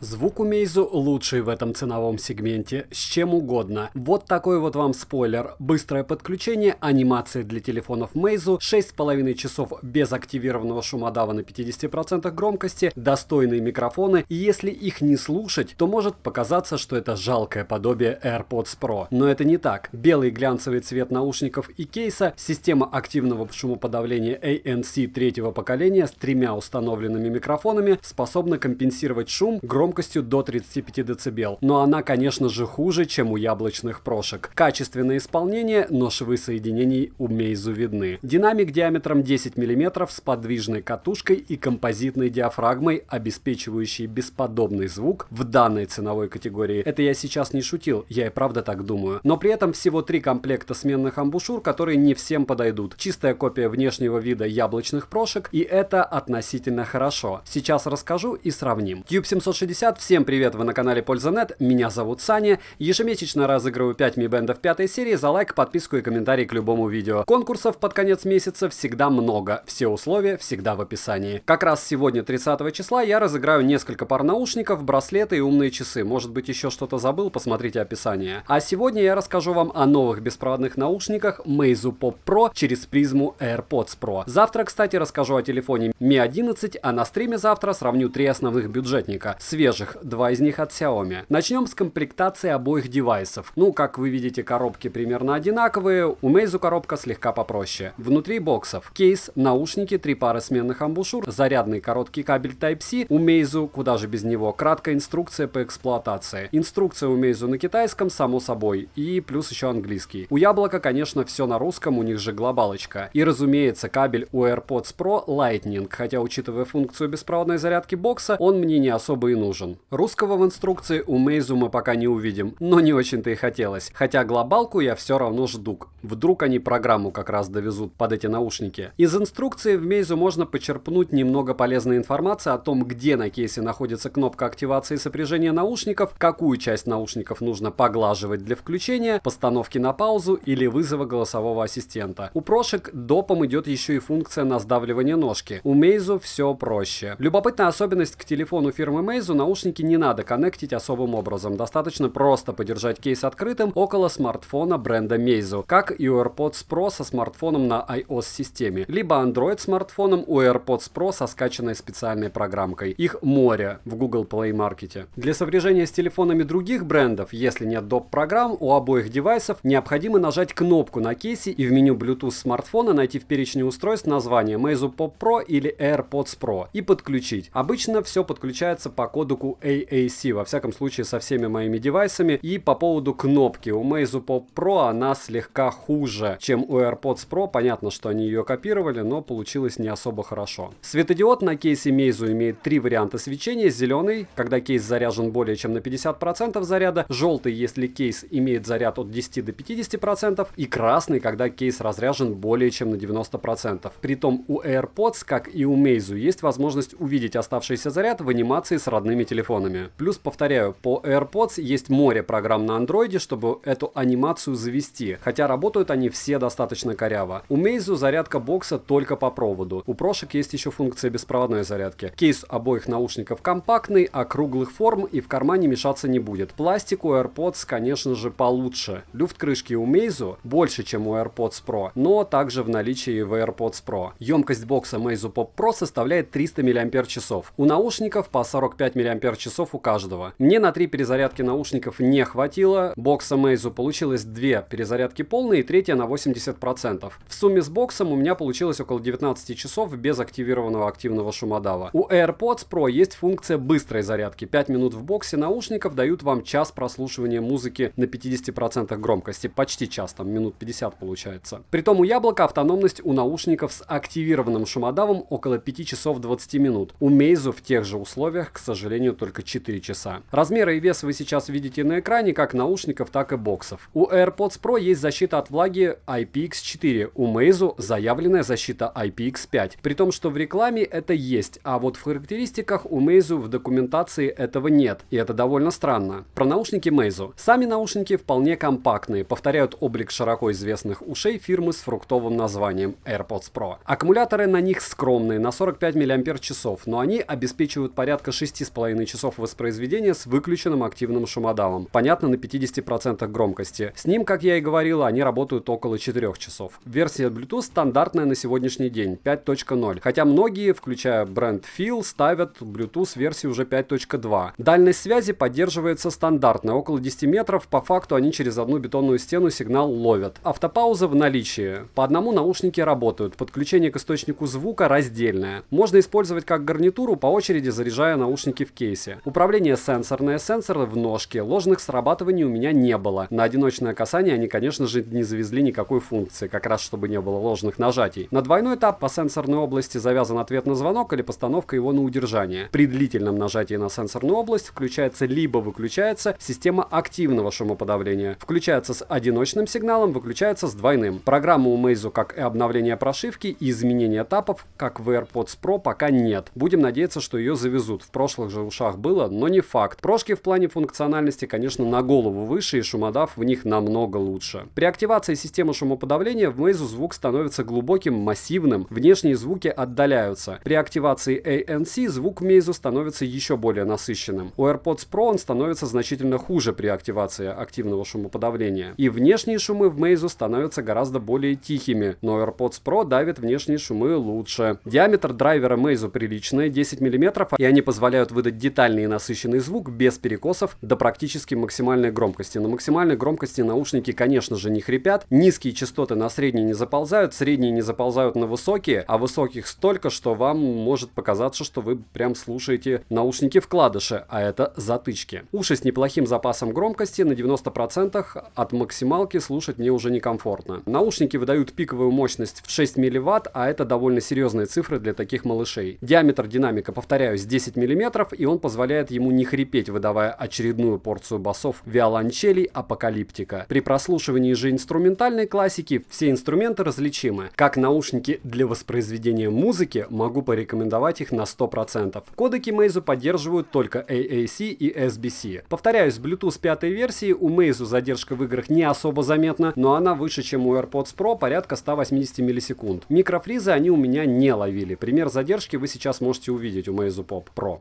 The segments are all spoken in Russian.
Звук у Meizu лучший в этом ценовом сегменте, с чем угодно. Вот такой вот вам спойлер. Быстрое подключение, анимация для телефонов Meizu, 6,5 часов без активированного шумодава на 50% громкости, достойные микрофоны, и если их не слушать, то может показаться, что это жалкое подобие AirPods Pro. Но это не так. Белый глянцевый цвет наушников и кейса, система активного шумоподавления ANC третьего поколения с 3 установленными микрофонами способна компенсировать шум громкостью до 35 дБ. Но она, конечно же, хуже, чем у яблочных прошек. Качественное исполнение, но швы соединений у Meizu видны. Динамик диаметром 10 мм с подвижной катушкой и композитной диафрагмой, обеспечивающий бесподобный звук в данной ценовой категории. Это я сейчас не шутил, я и правда так думаю. Но при этом всего 3 комплекта сменных амбушюр, которые не всем подойдут. Чистая копия внешнего вида яблочных прошек, и это относительно хорошо. Сейчас расскажу и сравним. Cube 760, всем привет, вы на канале Польза.нет, меня зовут Саня. Ежемесячно разыгрываю 5 Mi Band'ов 5 серии за лайк, подписку и комментарий к любому видео. Конкурсов под конец месяца всегда много, все условия всегда в описании. Как раз сегодня, 30 числа, я разыграю несколько пар наушников, браслеты и умные часы. Может быть, еще что-то забыл, посмотрите описание. А сегодня я расскажу вам о новых беспроводных наушниках Meizu Pop Pro через призму AirPods Pro. Завтра, кстати, расскажу о телефоне Mi 11, а на стриме завтра сравню 3 основных бюджетника. Свежих, 2 из них от Xiaomi. Начнем с комплектации обоих девайсов. Ну, как вы видите, коробки примерно одинаковые, у Meizu коробка слегка попроще. Внутри боксов кейс, наушники, 3 пары сменных амбушюр, зарядный короткий кабель Type-C, у Meizu, куда же без него, краткая инструкция по эксплуатации. Инструкция у Meizu на китайском, само собой, и плюс еще английский. У Яблока, конечно, все на русском, у них же глобалочка. И, разумеется, кабель у AirPods Pro Lightning, хотя, учитывая функцию беспроводной зарядки бокса, он мне не особо и нужен. Русского в инструкции у Meizu мы пока не увидим, но не очень-то и хотелось. Хотя глобалку я все равно жду. Вдруг они программу как раз довезут под эти наушники. Из инструкции в Meizu можно почерпнуть немного полезной информации о том, где на кейсе находится кнопка активации сопряжения наушников, какую часть наушников нужно поглаживать для включения, постановки на паузу или вызова голосового ассистента. У прошек допом идет еще и функция на сдавливание ножки. У Meizu все проще. Любопытная особенность к телефону фирмы Meizu: наушники не надо коннектить особым образом. Достаточно просто подержать кейс открытым около смартфона бренда Meizu, как и у AirPods Pro со смартфоном на iOS-системе, либо Android смартфоном у AirPods Pro со скачанной специальной программкой. Их море в Google Play Market. Для сопряжения с телефонами других брендов, если нет доп. Программ, у обоих девайсов необходимо нажать кнопку на кейсе и в меню Bluetooth смартфона найти в перечне устройств название Meizu Pop Pro или AirPods Pro и подключить. Обычно все подключается по кодеку AAC, во всяком случае со всеми моими девайсами. И по поводу кнопки, у Meizu Pop Pro она слегка хуже, чем у AirPods Pro. Понятно, что они ее копировали, но получилось не особо хорошо. Светодиод на кейсе Meizu имеет 3 варианта свечения. Зеленый, когда кейс заряжен более чем на 50% заряда, желтый, если кейс имеет заряд от 10 до 50%, и красный, когда кейс разряжен более чем на 90%. Притом у AirPods, как и у Meizu, есть возможность увидеть оставшийся заряд в анимации с родными телефонами. Плюс, повторяю, по AirPods есть море программ на Android, чтобы эту анимацию завести, хотя работают они все достаточно коряво. У Meizu зарядка бокса только по проводу. У прошек есть еще функция беспроводной зарядки. Кейс обоих наушников компактный, округлых форм и в кармане мешаться не будет. Пластик у AirPods, конечно же, получше. Люфт крышки у Meizu больше, чем у AirPods Pro, но также в наличии в AirPods Pro. Емкость бокса Meizu Pop Pro составляет 300 мАч. У наушников по 45 мАч у каждого. Мне на 3 перезарядки наушников не хватило. Бокса Meizu получилось 2 перезарядки полные и 3 на 80%. В сумме с боксом у меня получилось около 19 часов без активированного активного шумодава. У AirPods Pro есть функция быстрой зарядки. 5 минут в боксе наушников дают вам час прослушивания музыки на 50% громкости. Почти час, там минут 50 получается. Притом у Яблока автономность у наушников с активированным шумодавом около 5 часов 20 минут. У Meizu в тех же условиях, к сожалению, только 4 часа. Размеры и вес вы сейчас видите на экране как наушников, так и боксов. У AirPods Pro есть защита от влаги IPX4, у Meizu заявленная защита IPX5. При том, что в рекламе это есть, а вот в характеристиках у Meizu в документации этого нет, и это довольно странно. Про наушники Meizu. Сами наушники вполне компактные, повторяют облик широко известных ушей фирмы с фруктовым названием AirPods Pro. Аккумуляторы на них скромные, на 45 мАч, но они обеспечивают порядка 6,5 6,5 часов воспроизведения с выключенным активным шумодавом. Понятно, на 50% громкости. С ним, как я и говорил, они работают около 4 часов. Версия Bluetooth стандартная на сегодняшний день, 5.0. Хотя многие, включая бренд Feel, ставят Bluetooth версию уже 5.2. Дальность связи поддерживается стандартно, около 10 метров. По факту они через одну бетонную стену сигнал ловят. Автопауза в наличии. По одному наушники работают. Подключение к источнику звука раздельное. Можно использовать как гарнитуру, по очереди заряжая наушники в кейсе. Управление сенсорное, сенсоры в ножке. Ложных срабатываний у меня не было. На одиночное касание они, конечно же, не завезли никакой функции, как раз чтобы не было ложных нажатий. На двойной этап по сенсорной области завязан ответ на звонок или постановка его на удержание. При длительном нажатии на сенсорную область включается либо выключается система активного шумоподавления. Включается с одиночным сигналом, выключается с двойным. Программы у Meizu, как и обновление прошивки и изменение этапов, как в AirPods Pro, пока нет. Будем надеяться, что ее завезут. В прошлых же ушах было, но не факт. Прошки в плане функциональности, конечно, на голову выше, и шумодав в них намного лучше. При активации системы шумоподавления в Meizu звук становится глубоким, массивным, внешние звуки отдаляются. При активации ANC звук в Meizu становится еще более насыщенным. У AirPods Pro он становится значительно хуже при активации активного шумоподавления. И внешние шумы в Meizu становятся гораздо более тихими, но AirPods Pro давит внешние шумы лучше. Диаметр драйвера Meizu приличный, 10 мм, и они позволяют выдать детальный и насыщенный звук без перекосов до практически максимальной громкости. На максимальной громкости наушники, конечно же, не хрипят, низкие частоты на средние не заползают, средние не заползают на высокие, а высоких столько, что вам может показаться, что вы прям слушаете наушники вкладыши, а это затычки. Уши с неплохим запасом громкости, на 90% от максималки слушать мне уже некомфортно. Наушники выдают пиковую мощность в 6 мВт, а это довольно серьезные цифры для таких малышей. Диаметр динамика, повторяюсь, 10 мм, и он позволяет ему не хрипеть, выдавая очередную порцию басов виолончелей апокалиптика. При прослушивании же инструментальной классики все инструменты различимы. Как наушники для воспроизведения музыки, могу порекомендовать их на 100%. Кодеки Meizu поддерживают только AAC и SBC. Повторяюсь, Bluetooth 5 версии у Meizu задержка в играх не особо заметна, но она выше, чем у AirPods Pro, порядка 180 миллисекунд. Микрофризы они у меня не ловили. Пример задержки вы сейчас можете увидеть у Meizu Pop Pro.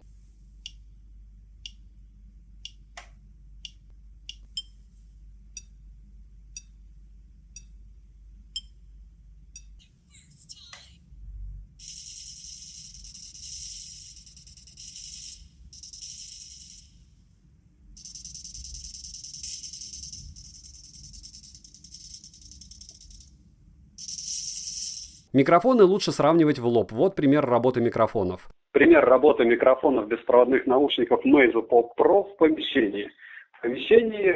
Микрофоны лучше сравнивать в лоб. Вот пример работы микрофонов. Пример работы микрофонов беспроводных наушников Meizu Pop Pro в помещении. В помещении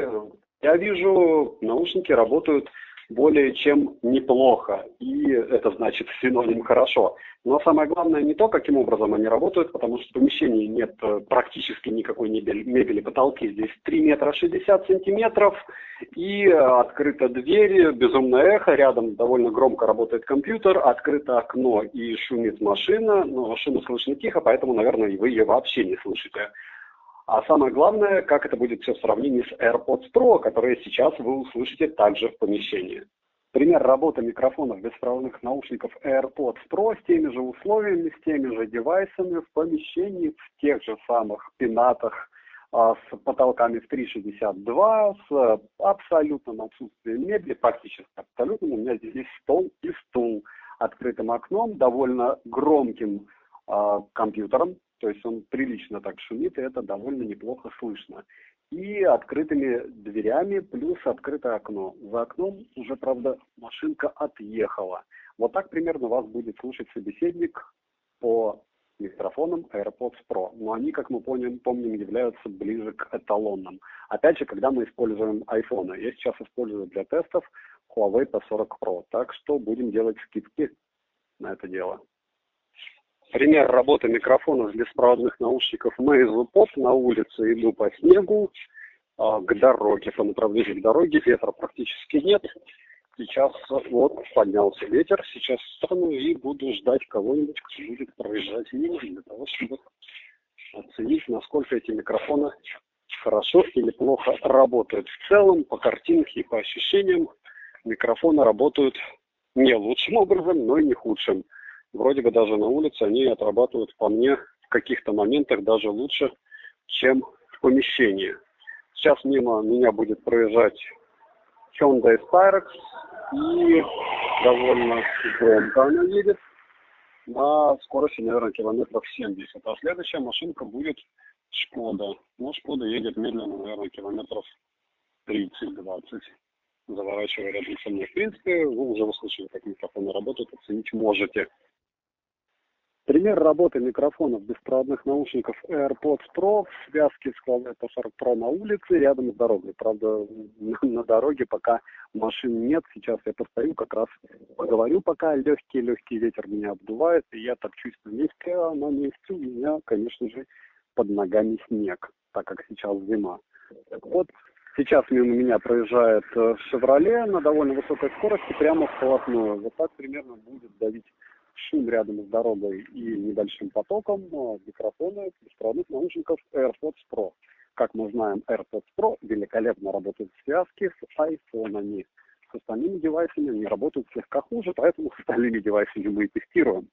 я вижу, наушники работают более чем неплохо, и это значит синоним хорошо. Но самое главное не то, каким образом они работают, потому что в помещении нет практически никакой мебели, потолки здесь 3 метра 60 сантиметров, и открыта дверь, безумное эхо, рядом довольно громко работает компьютер, открыто окно и шумит машина, но машину слышно тихо, поэтому, наверное, вы ее вообще не слышите. А самое главное, как это будет все в сравнении с AirPods Pro, которые сейчас вы услышите также в помещении. Пример работы микрофонов беспроводных наушников AirPods Pro с теми же условиями, с теми же девайсами в помещении, в тех же самых пенатах, с потолками в 3,62, с абсолютным отсутствием мебели, практически абсолютным. У меня здесь есть стол и стул, открытым окном, довольно громким компьютером, то есть он прилично так шумит, и это довольно неплохо слышно. И открытыми дверями, плюс открытое окно. За окном уже, правда, машинка отъехала. Вот так примерно вас будет слушать собеседник по микрофонам AirPods Pro. Но они, как мы помним, являются ближе к эталонным. Опять же, когда мы используем iPhone. Я сейчас использую для тестов Huawei P40 Pro. Так что будем делать скидки на это дело. Пример работы микрофона с беспроводных наушников Meizu Pop. На улице иду по снегу к дороге, по направлению к дороге. Ветра практически нет. Сейчас вот поднялся ветер. Сейчас встану и буду ждать кого-нибудь, кто будет проезжать мимо, для того, чтобы оценить, насколько эти микрофоны хорошо или плохо работают. В целом, по картинке и по ощущениям, микрофоны работают не лучшим образом, но и не худшим. Вроде бы даже на улице они отрабатывают по мне в каких-то моментах даже лучше, чем в помещении. Сейчас мимо меня будет проезжать Hyundai Starex, и довольно громко она едет, на скорости, наверное, километров 70. А следующая машинка будет Шкода. Но Шкода едет медленно, наверное, километров 30-20, заворачивая рядом со мной. В принципе, вы уже услышали, как микрофоны работают, оценить можете. Пример работы микрофонов беспроводных наушников AirPods Pro в связке с Huawei P40 Pro на улице рядом с дорогой. Правда, на дороге пока машин нет. Сейчас я постою, как раз поговорю, пока легкий ветер меня обдувает, и я топчусь на месте, а на месте у меня, конечно же, под ногами снег, так как сейчас зима. Так вот, сейчас мимо меня проезжает Chevrolet на довольно высокой скорости прямо вплотную. Вот так примерно будет давить шум рядом с дорогой и небольшим потоком микрофоны беспроводных наушников AirPods Pro. Как мы знаем, AirPods Pro великолепно работают в связке с айфонами. С остальными девайсами они работают слегка хуже, поэтому с остальными девайсами мы и тестируем.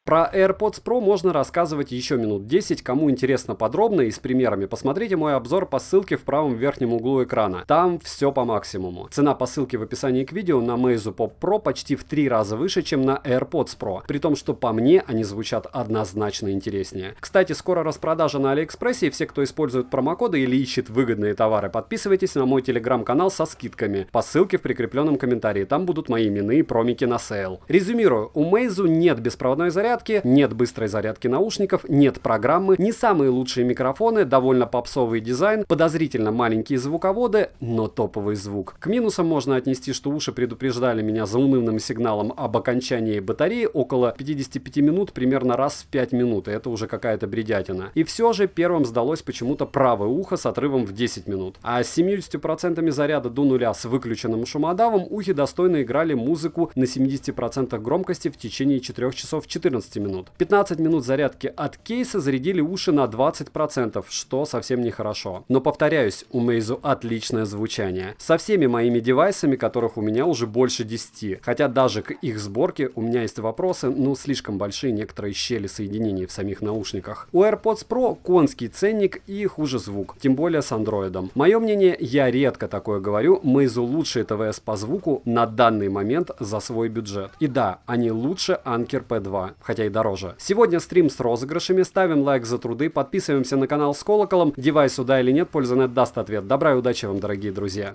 Про AirPods Pro можно рассказывать еще минут 10. Кому интересно подробно и с примерами, посмотрите мой обзор по ссылке в правом верхнем углу экрана. Там все по максимуму. Цена по ссылке в описании к видео на Meizu Pop Pro почти в 3 раза выше, чем на AirPods Pro. При том, что по мне они звучат однозначно интереснее. Кстати, скоро распродажа на Алиэкспрессе, и все, кто использует промокоды или ищет выгодные товары, подписывайтесь на мой телеграм-канал со скидками. По ссылке в прикрепленном комментарии. Там будут мои именные промики на сейл. Резюмирую, у Meizu нет беспроводной зарядки, нет быстрой зарядки наушников, нет программы, не самые лучшие микрофоны, довольно попсовый дизайн, подозрительно маленькие звуководы, но топовый звук. К минусам можно отнести, что уши предупреждали меня за унывным сигналом об окончании батареи около 55 минут, примерно раз в 5 минут, и это уже какая-то бредятина. И все же первым сдалось почему-то правое ухо с отрывом в 10 минут. А с 70% заряда до нуля с выключенным шумодавом ухи достойно играли музыку на 70% громкости в течение 4 часов 14 минут. 15 минут зарядки от кейса зарядили уши на 20%, что совсем нехорошо. Но повторяюсь, у Meizu отличное звучание. Со всеми моими девайсами, которых у меня уже больше 10. Хотя даже к их сборке у меня есть вопросы, но слишком большие некоторые щели соединений в самих наушниках. У AirPods Pro конский ценник и хуже звук, тем более с андроидом. Мое мнение, я редко такое говорю, Meizu лучшие ТВС по звуку на данный момент за свой бюджет. И да, они лучше Anker P2, хотя и дороже. Сегодня стрим с розыгрышами, ставим лайк за труды, подписываемся на канал с колоколом, девайс сюда или нет, польза нет даст ответ. Добра и удачи вам, дорогие друзья!